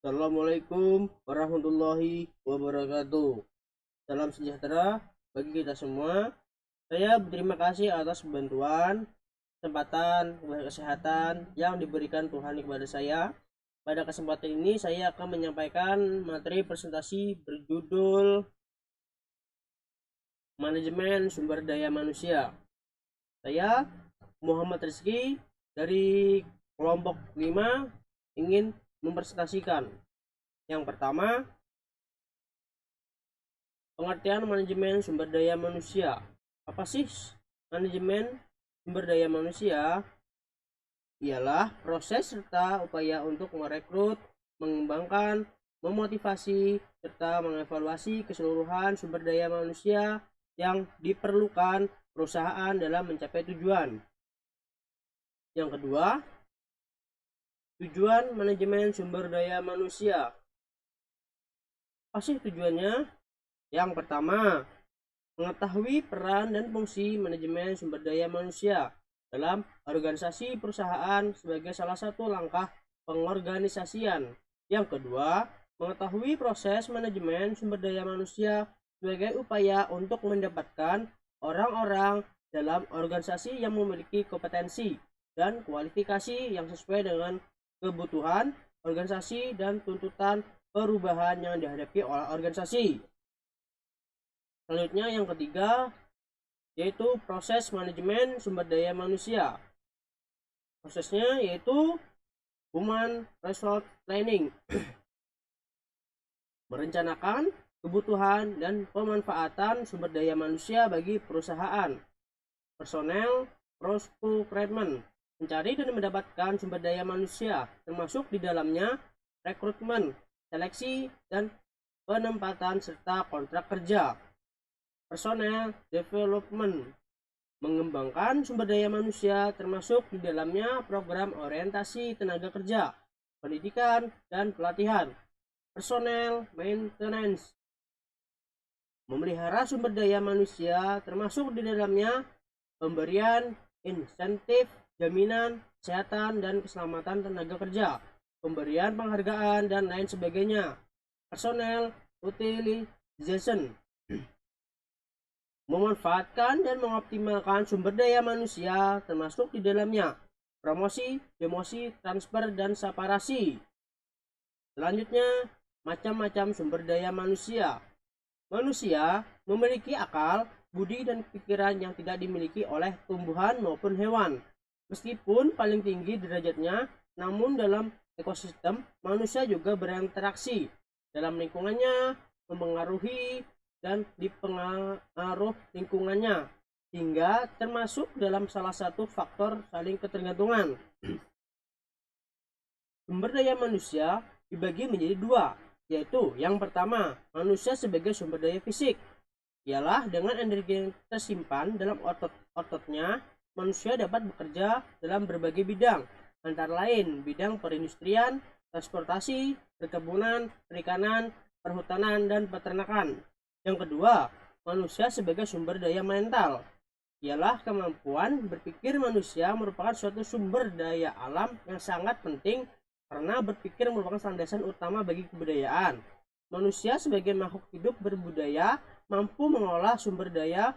Assalamualaikum warahmatullahi wabarakatuh. Salam sejahtera bagi kita semua. Saya berterima kasih atas bantuan, kesempatan, kesehatan yang diberikan Tuhan kepada saya. Pada kesempatan ini saya akan menyampaikan materi presentasi berjudul Manajemen Sumber Daya Manusia. Saya Muhammad Rizky dari kelompok 5 ingin mempresentasikan. Yang pertama, pengertian manajemen sumber daya manusia. Apa sih manajemen sumber daya manusia? Ialah proses serta upaya untuk merekrut, mengembangkan, memotivasi, serta mengevaluasi keseluruhan sumber daya manusia yang diperlukan perusahaan dalam mencapai tujuan. Yang kedua, tujuan manajemen sumber daya manusia. Apa sih tujuannya? Yang pertama, mengetahui peran dan fungsi manajemen sumber daya manusia dalam organisasi perusahaan sebagai salah satu langkah pengorganisasian. Yang kedua, mengetahui proses manajemen sumber daya manusia sebagai upaya untuk mendapatkan orang-orang dalam organisasi yang memiliki kompetensi dan kualifikasi yang sesuai dengan kebutuhan organisasi dan tuntutan perubahan yang dihadapi oleh organisasi. Selanjutnya yang ketiga, yaitu proses manajemen sumber daya manusia. Prosesnya yaitu Human Resource Planning, merencanakan kebutuhan dan pemanfaatan sumber daya manusia bagi perusahaan. Personel Procurement, mencari dan mendapatkan sumber daya manusia, termasuk di dalamnya rekrutmen, seleksi, dan penempatan serta kontrak kerja. Personel Development, mengembangkan sumber daya manusia termasuk di dalamnya program orientasi tenaga kerja, pendidikan, dan pelatihan. Personel Maintenance, memelihara sumber daya manusia termasuk di dalamnya pemberian insentif, jaminan, kesehatan, dan keselamatan tenaga kerja, pemberian penghargaan, dan lain sebagainya. Personel Utilization, memanfaatkan dan mengoptimalkan sumber daya manusia termasuk di dalamnya promosi, demosi, transfer, dan separasi. Selanjutnya, macam-macam sumber daya manusia. Manusia memiliki akal, budi, dan pikiran yang tidak dimiliki oleh tumbuhan maupun hewan. Meskipun paling tinggi derajatnya, namun dalam ekosistem manusia juga berinteraksi dalam lingkungannya, mempengaruhi dan dipengaruh lingkungannya, hingga termasuk dalam salah satu faktor saling ketergantungan. Sumber daya manusia dibagi menjadi dua, yaitu yang pertama, manusia sebagai sumber daya fisik. Ialah dengan energi yang tersimpan dalam otot-ototnya, manusia dapat bekerja dalam berbagai bidang, antara lain bidang perindustrian, transportasi, perkebunan, perikanan, perhutanan, dan peternakan. Yang kedua, manusia sebagai sumber daya mental. Ialah kemampuan berpikir manusia merupakan suatu sumber daya alam yang sangat penting karena berpikir merupakan landasan utama bagi kebudayaan. Manusia sebagai makhluk hidup berbudaya mampu mengolah sumber daya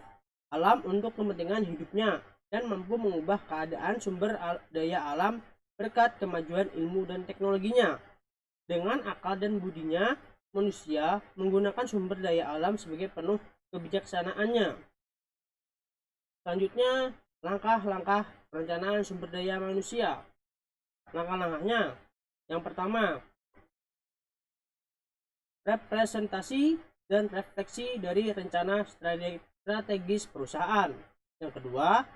alam untuk kepentingan hidupnya dan mampu mengubah keadaan sumber daya alam berkat kemajuan ilmu dan teknologinya. Dengan akal dan budinya, manusia menggunakan sumber daya alam sebagai penuh kebijaksanaannya. Selanjutnya, langkah-langkah perencanaan sumber daya manusia. Langkah-langkahnya, yang pertama, representasi dan refleksi dari rencana strategis perusahaan. Yang kedua,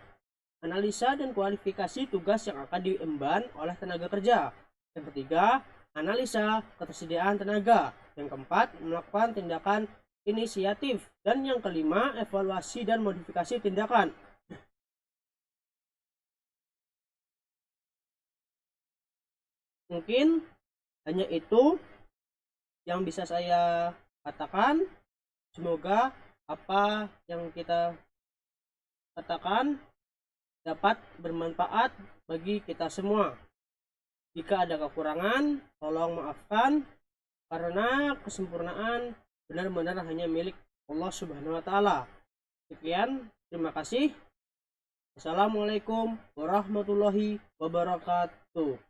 analisa dan kualifikasi tugas yang akan diemban oleh tenaga kerja. Yang ketiga, analisa ketersediaan tenaga. Yang keempat, melakukan tindakan inisiatif. Dan yang kelima, evaluasi dan modifikasi tindakan. Mungkin hanya itu yang bisa saya katakan. Semoga apa yang kita katakan dapat bermanfaat bagi kita semua. Jika ada kekurangan, tolong maafkan. karena kesempurnaan benar-benar hanya milik Allah Subhanahu wa taala. Sekian, terima kasih. Assalamualaikum warahmatullahi wabarakatuh.